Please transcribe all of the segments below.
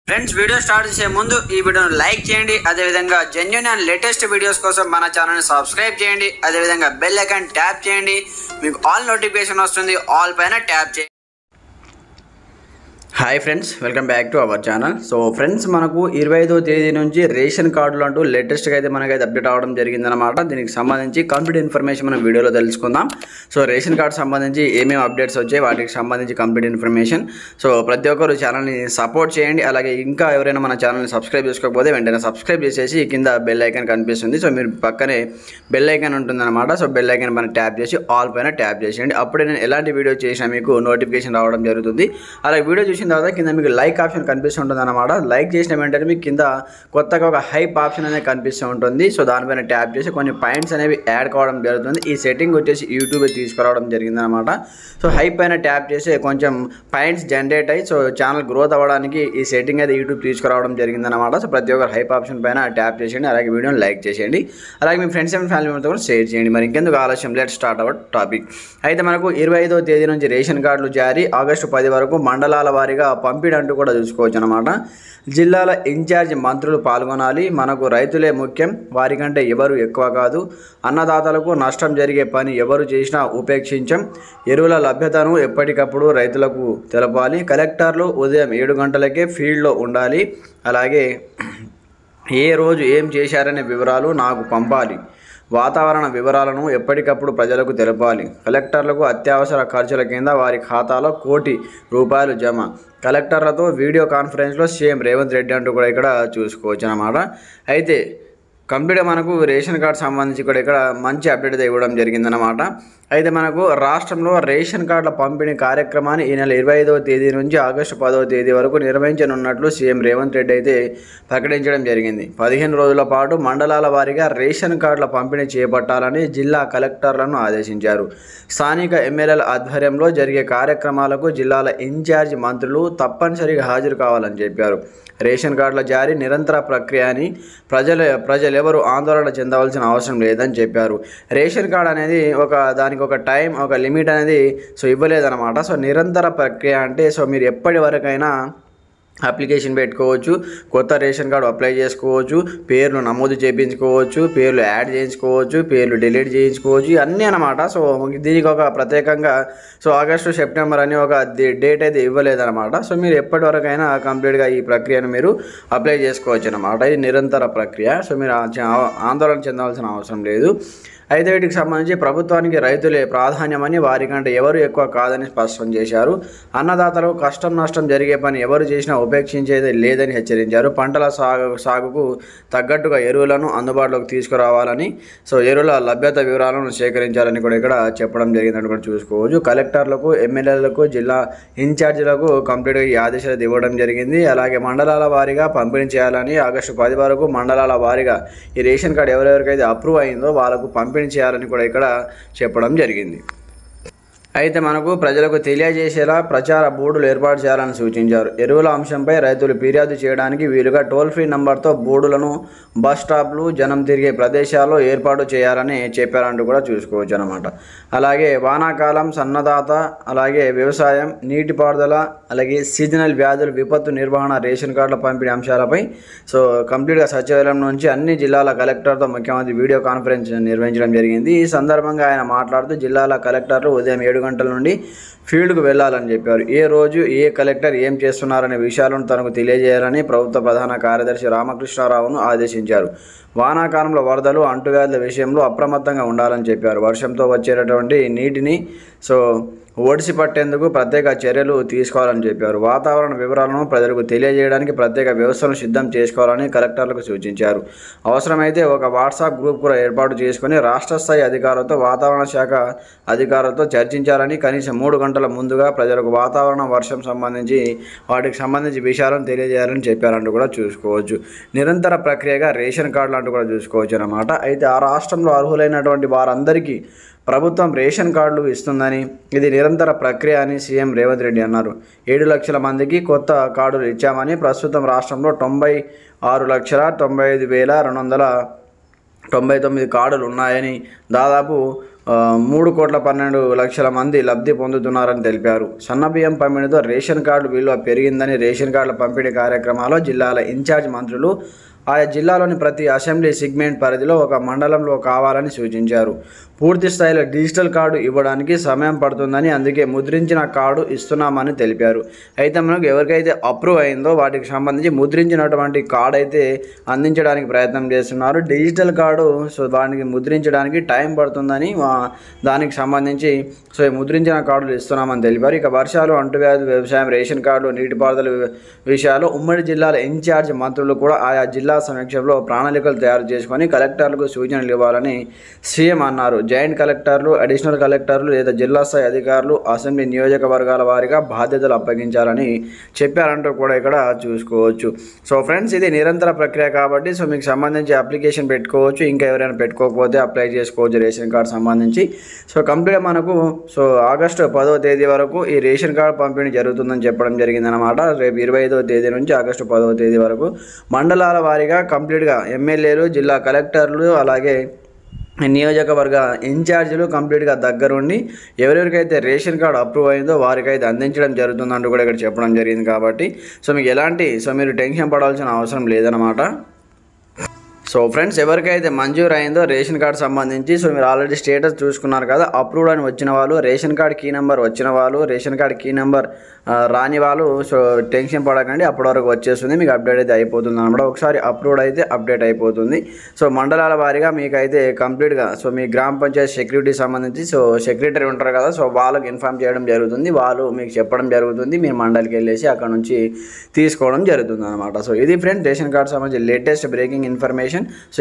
Friends, video start చేసే ముందు ఈ వీడియోను లైక్ చేయండి. అదేవిధంగా జెన్యూన్ అండ్ లేటెస్ట్ వీడియోస్ కోసం మన ఛానల్ని సబ్స్క్రైబ్ చేయండి. అదేవిధంగా బెల్ ఐకాన్ ట్యాప్ చేయండి. మీకు ఆల్ నోటిఫికేషన్ వస్తుంది. ఆల్ పైన ట్యాప్ చేయండి. Hi friends, welcome back to our channel. So friends, మనకు 25వ తేదీ నుంచి రేషన్ కార్డులు అంటూ లేటెస్ట్గా అయితే మనకైతే అప్డేట్ అవ్వడం జరిగిందనమాట. దీనికి సంబంధించి కంప్లీట్ ఇన్ఫర్మేషన్ మనం వీడియోలో తెలుసుకుందాం. సో రేషన్ కార్డు సంబంధించి ఏమేమి అప్డేట్స్ వచ్చాయి, వాటికి సంబంధించి కంప్లీట్ ఇన్ఫర్మేషన్. సో ప్రతి ఒక్కరు ఛానల్ని సపోర్ట్ చేయండి. అలాగే ఇంకా ఎవరైనా మన ఛానల్ని సబ్స్క్రైబ్ చేసుకోకపోతే వెంటనే సబ్స్క్రైబ్ చేసేసి కింద బెల్ ఐకాన్ కనిపిస్తుంది. సో మీరు పక్కనే బెల్ ఐకాన్ ఉంటుందన్నమాట. సో బెల్ ఐకాన్ పైన ట్యాప్ చేసి ఆల్ పైన ట్యాప్ చేసేయండి. అప్పుడే నేను ఎలాంటి వీడియో చేసినా మీకు నోటిఫికేషన్ రావడం జరుగుతుంది. అలాగే వీడియో చూసిన తర్వాత కింద మీకు లైక్ ఆప్షన్ కనిపిస్తుంటుంది అనమాట. లైక్ చేసిన వెంటనే మీకు కింద కొత్తగా ఒక హైప్ ఆప్షన్ అనేది కనిపిస్తూ ఉంటుంది. సో దానిపైన ట్యాప్ చేసి కొన్ని పాయింట్స్ అనేవి యాడ్ కావడం జరుగుతుంది. ఈ సెట్టింగ్ వచ్చేసి యూట్యూబ్ తీసుకురావడం జరిగింది అనమాట. సో హైప్ పైన ట్యాప్ చేసి కొంచెం పాయింట్స్ జనరేట్ అయ్యి సో ఛానల్ గ్రోత్ అవ్వడానికి ఈ సెట్టింగ్ అయితే యూట్యూబ్ తీసుకురావడం జరిగిందనమాట. సో ప్రతి ఒక్కరు హైప్ ఆప్షన్ పైన ట్యాప్ చేసేయండి. అలాగే వీడియోని లైక్ చేసేయండి. అలాగే మీ ఫ్రెండ్స్ అండ్ ఫ్యామిలీ మెంబర్స్తో కూడా షేర్ చేయండి. మరి ఇంకెందుకు ఆలస్యం, లెట్ స్టార్ట్ అవర్ టాపిక్. అయితే మనకు 25వ తేదీ నుంచి రేషన్ కార్డులు జారీ, ఆగస్టు 10 వరకు మండలాల వారీగా పంపిణీ అంటూ కూడా చూసుకోవచ్చు అనమాట. జిల్లాల ఇన్ఛార్జ్ మంత్రులు పాల్గొనాలి. మనకు రైతులే ముఖ్యం, వారికంటే ఎవరు ఎక్కువ కాదు. అన్నదాతలకు నష్టం జరిగే పని ఎవరు చేసినా ఉపేక్షించం. ఎరువుల లభ్యతను ఎప్పటికప్పుడు రైతులకు తెలపాలి. కలెక్టర్లు ఉదయం 7 గంటలకే ఫీల్డ్లో ఉండాలి. అలాగే ఏ రోజు ఏం చేశారనే వివరాలు నాకు పంపాలి. వాతావరణ వివరాలను ఎప్పటికప్పుడు ప్రజలకు తెలపాలి. కలెక్టర్లకు అత్యవసర ఖర్చుల కింద వారి ఖాతాలో ₹1,00,00,000 జమ. కలెక్టర్లతో వీడియో కాన్ఫరెన్స్లో సీఎం రేవంత్ రెడ్డి అంటూ కూడా ఇక్కడ చూసుకోవచ్చు అన్నమాట. అయితే కంప్లీట్గా మనకు రేషన్ కార్డు సంబంధించి కూడా ఇక్కడ మంచి అప్డేట్ ఇవ్వడం జరిగిందనమాట. అయితే మనకు రాష్ట్రంలో రేషన్ కార్డుల పంపిణీ కార్యక్రమాన్ని ఈ నెల 25వ తేదీ నుంచి ఆగస్టు 10వ తేదీ వరకు నిర్వహించనున్నట్లు సీఎం రేవంత్ రెడ్డి అయితే ప్రకటించడం జరిగింది. 15 రోజుల పాటు మండలాల వారీగా రేషన్ కార్డుల పంపిణీ చేపట్టాలని జిల్లా కలెక్టర్లను ఆదేశించారు. స్థానిక ఎమ్మెల్యేల ఆధ్వర్యంలో జరిగే కార్యక్రమాలకు జిల్లాల ఇన్ఛార్జ్ మంత్రులు తప్పనిసరిగా హాజరు కావాలని చెప్పారు. రేషన్ కార్డుల జారీ నిరంతర ప్రక్రియ అని ప్రజలెవరూ ఆందోళన చెందవలసిన అవసరం లేదని చెప్పారు. రేషన్ కార్డు అనేది దానికి ఒక టైం, ఒక లిమిట్ అనేది ఇవ్వలేదన్నమాట. సో నిరంతర ప్రక్రియ అంటే మీరు ఎప్పటి వరకైనా అప్లికేషన్ పెట్టుకోవచ్చు, కొత్త రేషన్ కార్డు అప్లై చేసుకోవచ్చు, పేర్లు నమోదు చేయించుకోవచ్చు, పేర్లు యాడ్ చేయించుకోవచ్చు, పేర్లు డిలీట్ చేయించుకోవచ్చు, ఇవన్నీ అనమాట. సో దీనికి ఒక ప్రత్యేకంగా ఆగస్టు, సెప్టెంబర్ అని ఒక డేట్ అయితే ఇవ్వలేదన్నమాట. సో మీరు ఎప్పటి వరకైనా కంప్లీట్గా ఈ ప్రక్రియను మీరు అప్లై చేసుకోవచ్చు అనమాట. ఇది నిరంతర ప్రక్రియ. సో మీరు ఆందోళన చెందాల్సిన అవసరం లేదు. అయితే వీటికి సంబంధించి ప్రభుత్వానికి రైతులే ప్రాధాన్యమని, వారికంటే ఎవరు ఎక్కువ కాదని స్పష్టం చేశారు. అన్నదాతలకు కష్టం నష్టం జరిగే పని ఎవరు చేసినా ఉపేక్షించేది లేదని హెచ్చరించారు. పంటల సాగుకు తగ్గట్టుగా ఎరువులను అందుబాటులోకి తీసుకురావాలని, ఎరువుల లభ్యత వివరాలను సేకరించాలని కూడా ఇక్కడ చెప్పడం జరిగిందని కూడా చూసుకోవచ్చు. కలెక్టర్లకు, ఎమ్మెల్యేలకు, జిల్లా ఇన్ఛార్జీలకు కంప్లీట్గా ఈ ఆదేశాలు ఇవ్వడం జరిగింది. అలాగే మండలాల వారీగా పంపిణీ చేయాలని, ఆగస్టు 10 వరకు మండలాల వారీగా ఈ రేషన్ కార్డు ఎవరెవరికైతే అప్రూవ్ అయిందో వాళ్ళకు పంపిణీ చేయాలని కూడా ఇక్కడ చెప్పడం జరిగింది. అయితే మనకు ప్రజలకు తెలియజేసేలా ప్రచార బోర్డులు ఏర్పాటు చేయాలని సూచించారు. ఎరువుల అంశంపై రైతులు ఫిర్యాదు చేయడానికి వీలుగా టోల్ ఫ్రీ నంబర్తో బోర్డులను బస్ స్టాప్లు, జనం తిరిగే ప్రదేశాల్లో ఏర్పాటు చేయాలని చెప్పారంటూ కూడా చూసుకోవచ్చు అనమాట. అలాగే వానాకాలం, సన్నదాత, అలాగే వ్యవసాయం, నీటిపారుదల, అలాగే సీజనల్ వ్యాధులు, విపత్తు నిర్వహణ, రేషన్ కార్డుల పంపిణీ అంశాలపై కంప్లీట్గా సచివాలయం నుంచి అన్ని జిల్లాల కలెక్టర్తో ముఖ్యమంత్రి వీడియో కాన్ఫరెన్స్ నిర్వహించడం జరిగింది. ఈ సందర్భంగా ఆయన మాట్లాడుతూ జిల్లాల కలెక్టర్లు ఉదయం 7 గంటల నుండి ఫీల్డ్కు వెళ్లాలని చెప్పారు. ఏ రోజు ఏ కలెక్టర్ ఏం చేస్తున్నారనే విషయాలను తనకు తెలియజేయాలని ప్రభుత్వ ప్రధాన కార్యదర్శి రామకృష్ణారావును ఆదేశించారు. వానాకాలంలో వరదలు, అంటువ్యాధుల విషయంలో అప్రమత్తంగా ఉండాలని చెప్పారు. వర్షంతో వచ్చేటటువంటి నీటిని ఒడిసి పట్టేందుకు ప్రత్యేక చర్యలు తీసుకోవాలని చెప్పారు. వాతావరణ వివరాలను ప్రజలకు తెలియజేయడానికి ప్రత్యేక వ్యవస్థను సిద్ధం చేసుకోవాలని కలెక్టర్లకు సూచించారు. అవసరమైతే ఒక వాట్సాప్ గ్రూప్ కూడా ఏర్పాటు చేసుకుని రాష్ట్ర స్థాయి అధికారులతో, వాతావరణ శాఖ అధికారులతో చర్చించాలని, కనీసం 3 గంటల ముందుగా ప్రజలకు వాతావరణం, వర్షం వాటికి సంబంధించి విషయాలను తెలియజేయాలని చెప్పారంటూ కూడా చూసుకోవచ్చు. నిరంతర ప్రక్రియగా రేషన్ కార్డులు అంటూ కూడా చూసుకోవచ్చు అన్నమాట. అయితే ఆ రాష్ట్రంలో అర్హులైనటువంటి వారందరికీ ప్రభుత్వం రేషన్ కార్డులు ఇస్తుందని, ఇది నిరంతర ప్రక్రియ అని సీఎం రేవంత్ రెడ్డి అన్నారు. 7 లక్షల మందికి కొత్త కార్డులు ఇచ్చామని, ప్రస్తుతం రాష్ట్రంలో 96,95,299 కార్డులు ఉన్నాయని, దాదాపు 3,12,00,000 మంది లబ్ధి పొందుతున్నారని తెలిపారు. సన్నబియ్యం పంపిణీతో రేషన్ కార్డు విలువ పెరిగిందని రేషన్ కార్డుల పంపిణీ కార్యక్రమాల్లో జిల్లాల ఇన్ఛార్జ్ మంత్రులు ఆయా జిల్లాలోని ప్రతి అసెంబ్లీ సెగ్మెంట్ పరిధిలో ఒక మండలంలో కావాలని సూచించారు. పూర్తి స్థాయిలో డిజిటల్ కార్డు ఇవ్వడానికి సమయం పడుతుందని, అందుకే ముద్రించిన కార్డు ఇస్తున్నామని తెలిపారు. అయితే మనకు ఎవరికైతే అప్రూవ్ అయిందో వాటికి సంబంధించి ముద్రించినటువంటి కార్డు అయితే అందించడానికి ప్రయత్నం చేస్తున్నారు. డిజిటల్ కార్డు దానికి ముద్రించడానికి టైం పడుతుందని దానికి సంబంధించి ముద్రించిన కార్డులు ఇస్తున్నామని తెలిపారు. ఇక వర్షాలు, అంటువ్యాధులు, వ్యవసాయం, రేషన్ కార్డులు, నీటిపారుదల విషయాలు ఉమ్మడి జిల్లాల ఇన్ఛార్జ్ మంత్రులు కూడా ఆయా జిల్లా సమక్షంలో ప్రణాళికలు తయారు చేసుకొని కలెక్టర్లకు సూచనలు ఇవ్వాలని సీఎం అన్నారు. జాయింట్ కలెక్టర్లు, అడిషనల్ కలెక్టర్లు లేదా జిల్లా స్థాయి అధికారులు అసెంబ్లీ నియోజకవర్గాల వారీగా బాధ్యతలు అప్పగించాలని చెప్పారంటూ కూడా ఇక్కడ చూసుకోవచ్చు. సో ఫ్రెండ్స్, ఇది నిరంతర ప్రక్రియ కాబట్టి మీకు సంబంధించి అప్లికేషన్ పెట్టుకోవచ్చు. ఇంకా ఎవరైనా పెట్టుకోకపోతే అప్లై చేసుకోవచ్చు రేషన్ కార్డు సంబంధించి. కంప్లీట్గా మనకు ఆగస్టు 10వ తేదీ వరకు ఈ రేషన్ కార్డు పంపిణీ జరుగుతుందని చెప్పడం జరిగిందనమాట. రేపు 25వ తేదీ నుంచి ఆగస్టు 10వ తేదీ వరకు మండలాల వారీగా కంప్లీట్గా ఎమ్మెల్యేలు, జిల్లా కలెక్టర్లు, అలాగే నియోజకవర్గ ఇన్ఛార్జీలు కంప్లీట్గా దగ్గరుండి ఎవరెవరికైతే రేషన్ కార్డు అప్రూవ్ అయిందో వారికైతే అందించడం జరుగుతుందంటూ కూడా ఇక్కడ చెప్పడం జరిగింది. కాబట్టి మీకు ఎలాంటి మీరు టెన్షన్ పడాల్సిన అవసరం లేదనమాట. ఫ్రెండ్స్, ఎవరికైతే మంజూరు అయిందో రేషన్ కార్డు సంబంధించి మీరు ఆల్రెడీ స్టేటస్ చూసుకున్నారు కదా, అప్రూవ్డ్ అని వచ్చిన వాళ్ళు, రేషన్ కార్డు కీ నెంబర్ వచ్చిన వాళ్ళు, రేషన్ కార్డు కీ నెంబర్ రాని వాళ్ళు టెన్షన్ పడకండి. అప్పటి వరకు వచ్చేస్తుంది, మీకు అప్డేట్ అయితే అయిపోతుంది అనమాట. ఒకసారి అప్రూవ్డ్ అయితే అప్డేట్ అయిపోతుంది. మండలాల వారీగా మీకు అయితే కంప్లీట్గా మీ గ్రామ పంచాయతీ సెక్యూరిటీ సంబంధించి సెక్రటరీ ఉంటారు కదా, వాళ్ళకి ఇన్ఫామ్ చేయడం జరుగుతుంది. వాళ్ళు మీకు చెప్పడం జరుగుతుంది. మీరు మండలికి వెళ్ళేసి అక్కడ నుంచి తీసుకోవడం జరుగుతుంది అనమాట. ఇది ఫ్రెండ్ రేషన్ కార్డు సంబంధించి లేటెస్ట్ బ్రేకింగ్ ఇన్ఫర్మేషన్.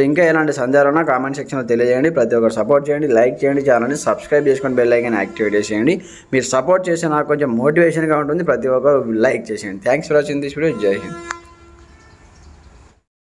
ఇంకా ఎలాంటి సందేహాలున్నా కామెంట్ సెక్షన్లో తెలియజేయండి. ప్రతి ఒక్కరు సపోర్ట్ చేయండి, లైక్ చేయండి, ఛానల్ని సబ్స్క్రైబ్ చేసుకొని బెల్ ఐకాన్ యాక్టివేట్ చేసేయండి. మీరు సపోర్ట్ చేస్తే నాకు కొంచెం మోటివేషన్గా ఉంటుంది. ప్రతి ఒక్కరు లైక్ చేసేయండి. Thanks for watching this video. జై హింద్.